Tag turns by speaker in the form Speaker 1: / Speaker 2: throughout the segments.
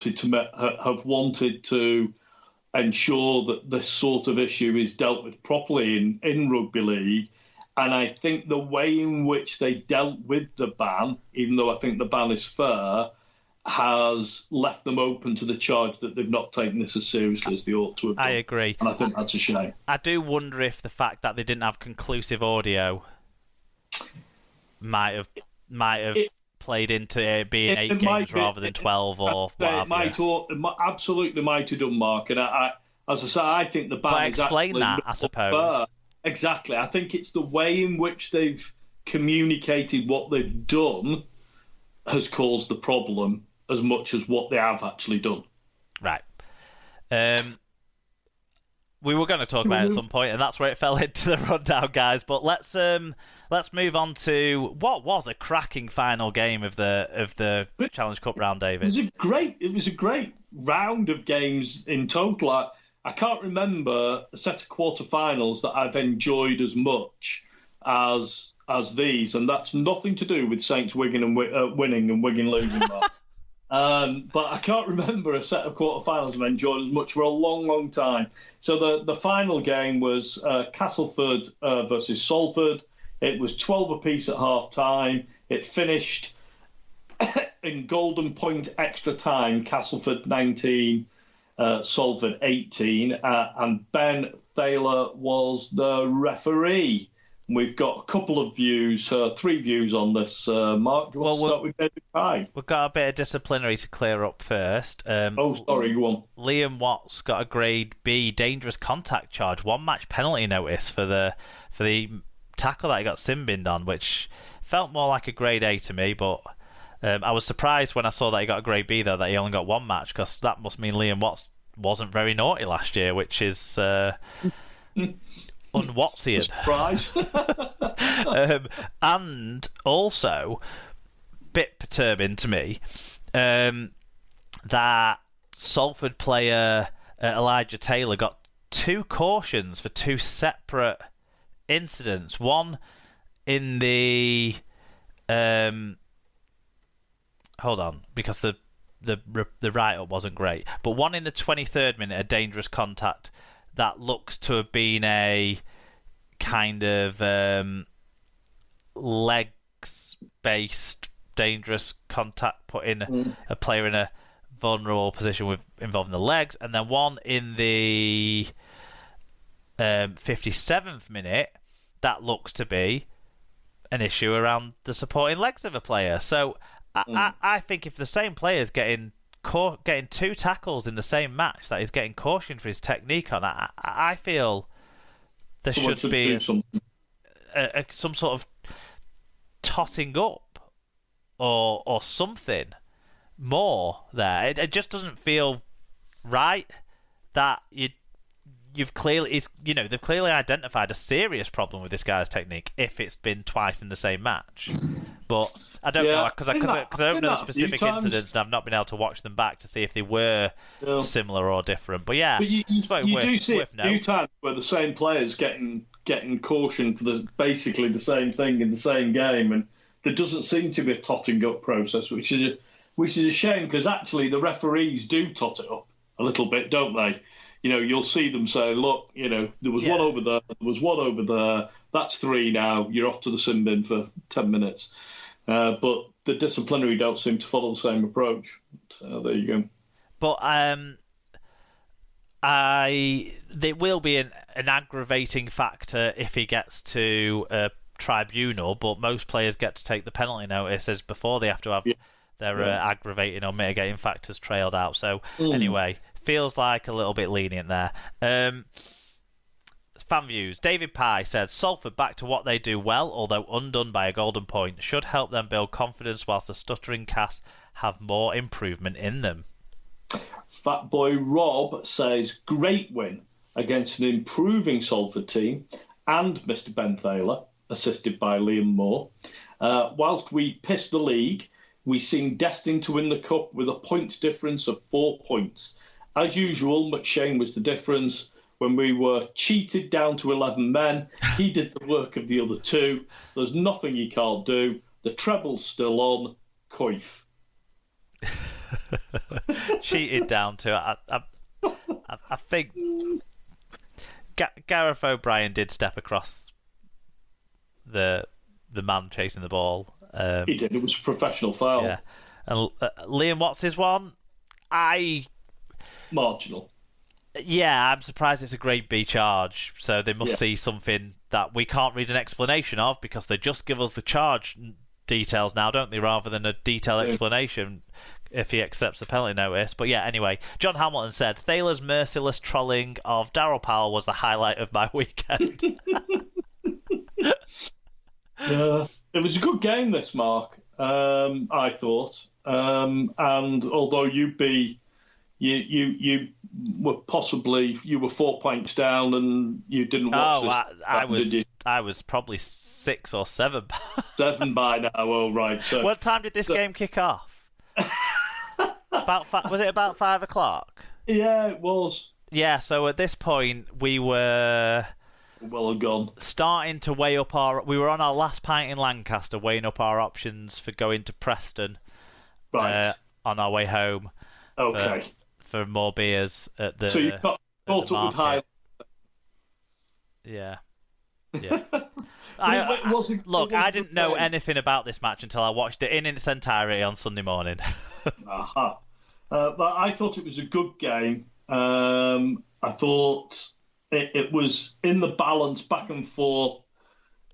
Speaker 1: have wanted to ensure that this sort of issue is dealt with properly in rugby league. And I think the way in which they dealt with the ban, even though I think the ban is fair, has left them open to the charge that they've not taken this as seriously as they ought to have done.
Speaker 2: I agree.
Speaker 1: And I think that's a shame.
Speaker 2: I do wonder if the fact that they didn't have conclusive audio might have played into it being 8 games rather than 12 or whatever.
Speaker 1: It absolutely might have done, Mark. And as I say, I think the ban is
Speaker 2: explain that, I suppose.
Speaker 1: Fair. Exactly. I think it's the way in which they've communicated what they've done has caused the problem as much as what they have actually done.
Speaker 2: Right. We were going to talk about it at some point, and that's where it fell into the rundown, guys. But let's move on to what was a cracking final game of the Challenge Cup round, David.
Speaker 1: It was a great round of games in total. I can't remember a set of quarterfinals that I've enjoyed as much as these, and that's nothing to do with Saints Wigan and winning and Wigan losing. But I can't remember a set of quarterfinals I've enjoyed as much for a long, long time. So the final game was Castleford versus Salford. It was 12 apiece at half time. It finished in golden point extra time. Castleford 19, Salford 18, and Ben Thaler was the referee. We've got a couple of views, 3 views on this, Mark. Do you want to start with David Pye?
Speaker 2: We've got a bit of disciplinary to clear up first.
Speaker 1: Sorry, go on.
Speaker 2: Liam Watts got a grade B dangerous contact charge, 1 match penalty notice for the tackle that he got sin-binned on, which felt more like a grade A to me, but I was surprised when I saw that he got a grade B, though, that he only got 1 match, because that must mean Liam Watts wasn't very naughty last year, which is... Unwatsian.
Speaker 1: Surprise.
Speaker 2: And also, bit perturbing to me, that Salford player Elijah Taylor got 2 cautions for 2 separate incidents. One in the hold on, because the write-up wasn't great, but one in the 23rd minute, a dangerous contact that looks to have been a kind of legs-based dangerous contact, putting a player in a vulnerable position involving the legs, and then one in the 57th minute that looks to be an issue around the supporting legs of a player. So I think if the same player is getting 2 tackles in the same match that he's getting cautioned for his technique on, I feel there should be some sort of totting up or something more there. It just doesn't feel right that they've clearly identified a serious problem with this guy's technique if it's been twice in the same match. But I don't know, because I don't know the specific incidents, and I've not been able to watch them back to see if they were similar or different. But yeah,
Speaker 1: you do see a few times where the same players getting cautioned for basically the same thing in the same game, and there doesn't seem to be a totting up process, which is a shame, because actually the referees do tot it up a little bit, don't they? You'll see them say, look, there was one over there, there was one over there, that's 3 now, you're off to the sin bin for 10 minutes. But the disciplinary don't seem to follow the same approach. So there you go.
Speaker 2: But there will be an aggravating factor if he gets to a tribunal, but most players get to take the penalty notices before they have to have their aggravating or mitigating factors trailed out. So anyway, feels like a little bit lenient there. Fan views. David Pye said, Salford back to what they do well, although undone by a golden point. Should help them build confidence whilst the stuttering cast have more improvement in them.
Speaker 1: Fat Boy Rob says, great win against an improving Salford team and Mr. Ben Thaler, assisted by Liam Moore. Whilst we pissed the league, we seem destined to win the cup with a points difference of 4 points. As usual, McShane was the difference. When we were cheated down to 11 men, he did the work of the other 2. There's nothing he can't do. The treble's still on. Coif.
Speaker 2: cheated down to it. I think Gareth O'Brien did step across the man chasing the ball.
Speaker 1: He did. It was a professional foul.
Speaker 2: Yeah. And Liam, what's his one?
Speaker 1: Marginal.
Speaker 2: Yeah, I'm surprised it's a grade B charge. So they must see something that we can't read an explanation of, because they just give us the charge details now, don't they, rather than a detailed explanation if he accepts the penalty notice. But yeah, anyway, John Hamilton said, Thaler's merciless trolling of Darryl Powell was the highlight of my weekend.
Speaker 1: It was a good game, this, Mark, I thought. And although you were 4 points down and you didn't watch this.
Speaker 2: I was probably 6 or 7.
Speaker 1: 7 by now. Oh, right. So,
Speaker 2: what time did this game kick off? Was it about 5 o'clock?
Speaker 1: Yeah, it was.
Speaker 2: Yeah. So at this point we were
Speaker 1: well and gone.
Speaker 2: Starting to weigh up we were on our last pint in Lancaster, weighing up our options for going to Preston.
Speaker 1: Right.
Speaker 2: On our way home.
Speaker 1: Okay.
Speaker 2: For more beers at the.
Speaker 1: So you got caught up with high.
Speaker 2: Yeah. I didn't know anything about this match until I watched it in its entirety on Sunday morning.
Speaker 1: But I thought it was a good game. I thought it was in the balance back and forth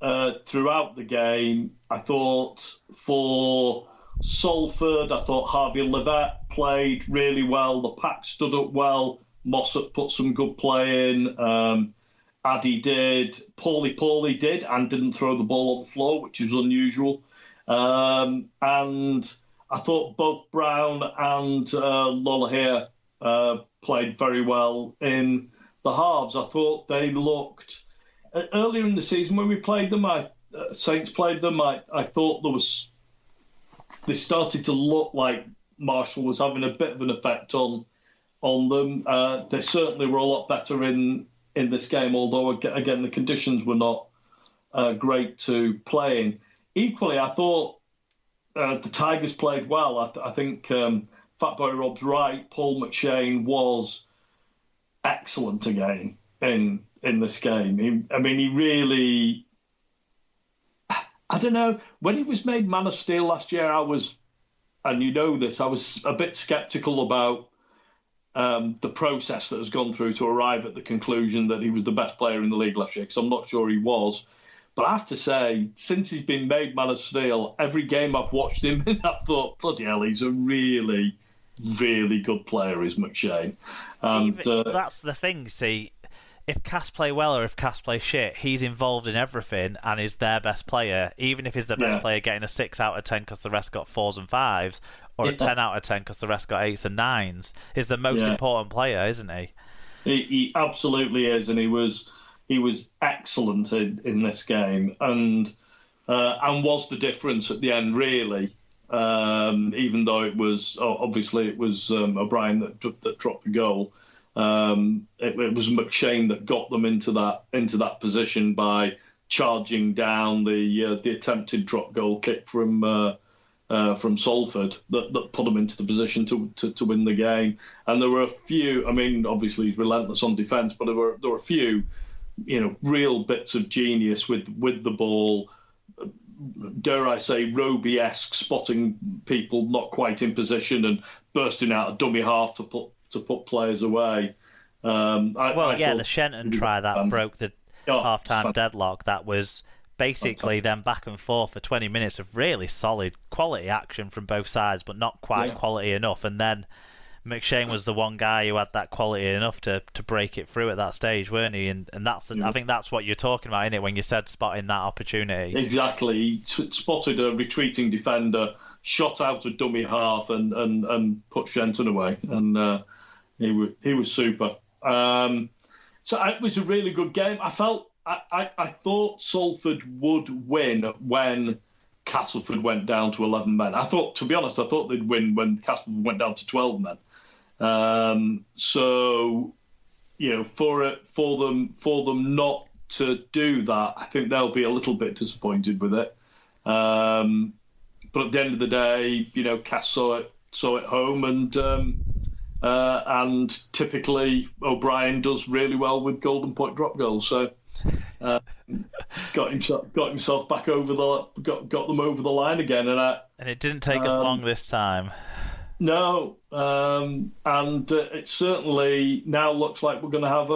Speaker 1: throughout the game. I thought for Salford, I thought Harvey Levett played really well. The pack stood up well. Mossop put some good play in. Addy did. Paulie did and didn't throw the ball on the floor, which is unusual. And I thought both Brown and Lolohea played very well in the halves. I thought they looked... Earlier in the season when we played them, Saints played them, I thought they started to look like Marshall was having a bit of an effect on them. They certainly were a lot better in this game, although, again, the conditions were not great to play in. Equally, I thought the Tigers played well. I think Fatboy Rob's right. Paul McShane was excellent again in this game. He really... I don't know. When he was made Man of Steel last year, I was a bit sceptical about the process that has gone through to arrive at the conclusion that he was the best player in the league last year, because I'm not sure he was. But I have to say, since he's been made Man of Steel, every game I've watched him in, I've thought, bloody hell, he's a really, really good player, is McShane. And
Speaker 2: that's the thing, see. If Cass play well or if Cass play shit, he's involved in everything and is their best player, even if he's the best player getting a 6 out of 10 because the rest got 4s and 5s, or a 10 out of 10 because the rest got 8s and 9s. He's the most important player, isn't he?
Speaker 1: He absolutely is, and he was excellent in this game, and was the difference at the end, really. Even though it was O'Brien that dropped the goal. It was McShane that got them into that position by charging down the attempted drop goal kick from Salford that put them into the position to win the game. And there were a few. Obviously he's relentless on defence, but there were a few, real bits of genius with the ball. Dare I say, Roby-esque, spotting people not quite in position and bursting out a dummy half to put players away.
Speaker 2: The Shenton try that broke the half-time deadlock. That was basically them back and forth for 20 minutes of really solid quality action from both sides, but not quite quality enough. And then McShane was the one guy who had that quality enough to break it through at that stage, weren't he? And that's I think that's what you're talking about, isn't it, when you said spotting that opportunity?
Speaker 1: Exactly. He spotted a retreating defender, shot out a dummy half, and put Shenton away. And he was super. So it was a really good game. I thought Salford would win when Castleford went down to 11 men. To be honest, I thought they'd win when Castleford went down to 12 men. For them not to do that, I think they'll be a little bit disappointed with it. But at the end of the day, Cass saw so at home, and typically O'Brien does really well with golden point drop goals. So got himself back over got them over the line again,
Speaker 2: and it didn't take us long this time.
Speaker 1: No, and it certainly now looks like we're going to have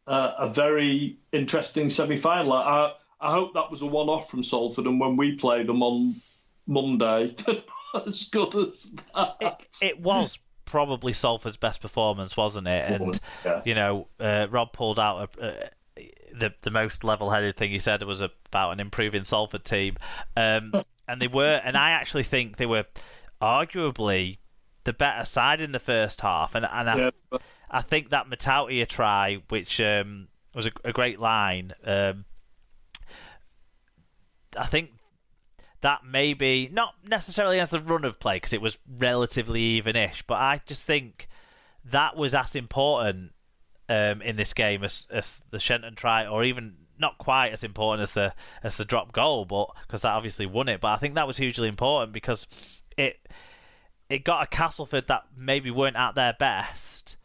Speaker 1: a very interesting semi-final. I hope that was a one-off from Salford, and when we play them on Monday, they're not as good as that.
Speaker 2: It was probably Salford's best performance, wasn't it? And Rob pulled out the most level-headed thing he said was about an improving Salford team, and they were. And I actually think they were arguably the better side in the first half, and I think that Matautia try, which was a great line, I think that maybe not necessarily as the run of play because it was relatively even-ish, but I just think that was as important in this game as the Shenton try, or even not quite as important as the drop goal, but because that obviously won it. But I think that was hugely important because it got a Castleford that maybe weren't at their best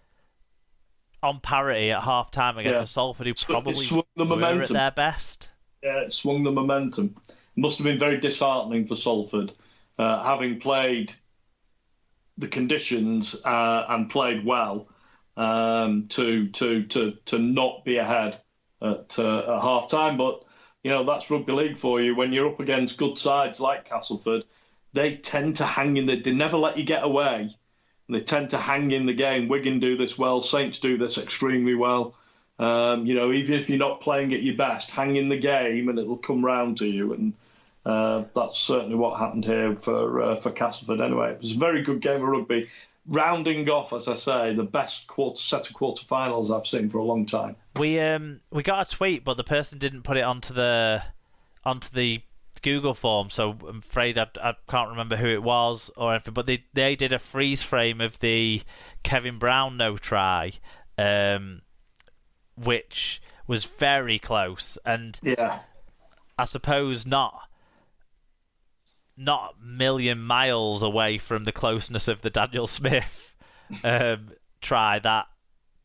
Speaker 2: on parity at half time against a Salford who probably were at their best.
Speaker 1: Yeah, it swung the momentum. It must have been very disheartening for Salford, having played the conditions and played well, to not be ahead at half time. But that's rugby league for you. When you're up against good sides like Castleford, they tend to hang in they never let you get away. And they tend to hang in the game. Wigan do this well. Saints do this extremely well. Even if you're not playing at your best, hang in the game and it'll come round to you. And that's certainly what happened here for Castleford anyway. It was a very good game of rugby. Rounding off, as I say, the best set of quarterfinals I've seen for a long time.
Speaker 2: We got a tweet, but the person didn't put it onto the Google form, so I'm afraid I can't remember who it was or anything, but they did a freeze frame of the Kevin Brown no try, which was very close, and I suppose not a million miles away from the closeness of the Daniel Smith try. That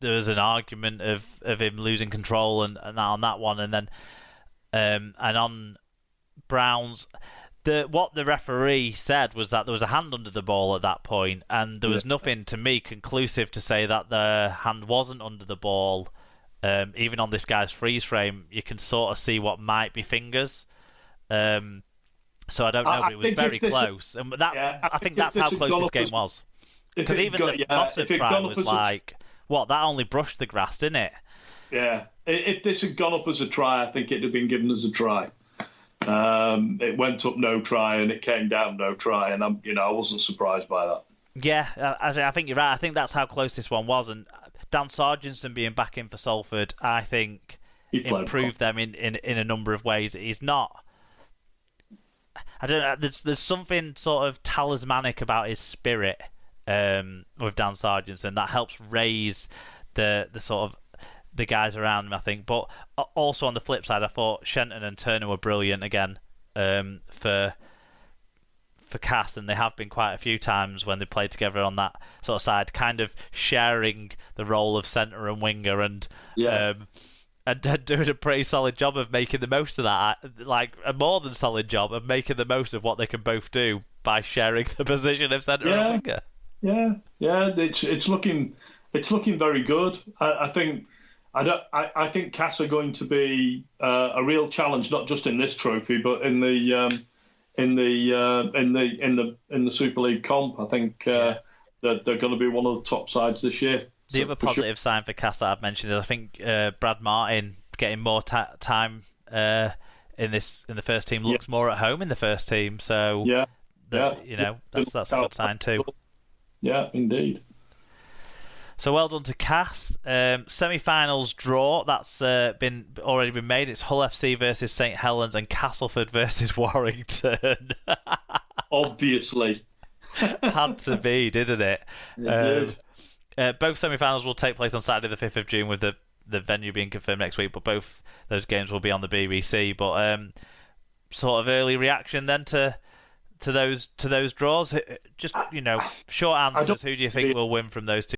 Speaker 2: there was an argument of him losing control and on that one, and then and on Brown's, what the referee said was that there was a hand under the ball at that point, and there was nothing to me conclusive to say that the hand wasn't under the ball. Even on this guy's freeze frame, you can sort of see what might be fingers. So I don't know, but it was very close. And I think that's how close this game was. Because even the Mossad try was like, that only brushed the grass, didn't it?
Speaker 1: Yeah. If this had gone up as a try, I think it'd have been given as a try. It went up no try and it came down no try, and I wasn't surprised by that.
Speaker 2: Yeah, I think you're right. I think that's how close this one was, and Dan Sargentson being back in for Salford, I think improved them in a number of ways. He's not. I don't know. There's something sort of talismanic about his spirit with Dan Sargentson that helps raise the sort of the guys around him, I think. But also on the flip side, I thought Shenton and Turner were brilliant again for Cass, and they have been quite a few times when they played together on that sort of side, kind of sharing the role of centre and winger, and doing a pretty solid job of making the most of that, like a more than solid job of making the most of what they can both do by sharing the position of centre and winger.
Speaker 1: Yeah, it's looking very good. I think Cass are going to be a real challenge, not just in this trophy, but in the Super League comp. I think that they're going to be one of the top sides this year.
Speaker 2: The other positive sign for Cass that I've mentioned is I think Brad Martin getting more time in the first team, looks more at home in the first team. So that's a good sign too.
Speaker 1: Yeah, indeed.
Speaker 2: So well done to Cass. Semi-finals draw, that's already been made. It's Hull FC versus St Helens and Castleford versus Warrington.
Speaker 1: Obviously.
Speaker 2: Had to be, didn't it?
Speaker 1: It did.
Speaker 2: Both semi-finals will take place on Saturday the 5th of June with the venue being confirmed next week, but both those games will be on the BBC. But sort of early reaction then to to those draws? Just short answers. Who do you think will win from those two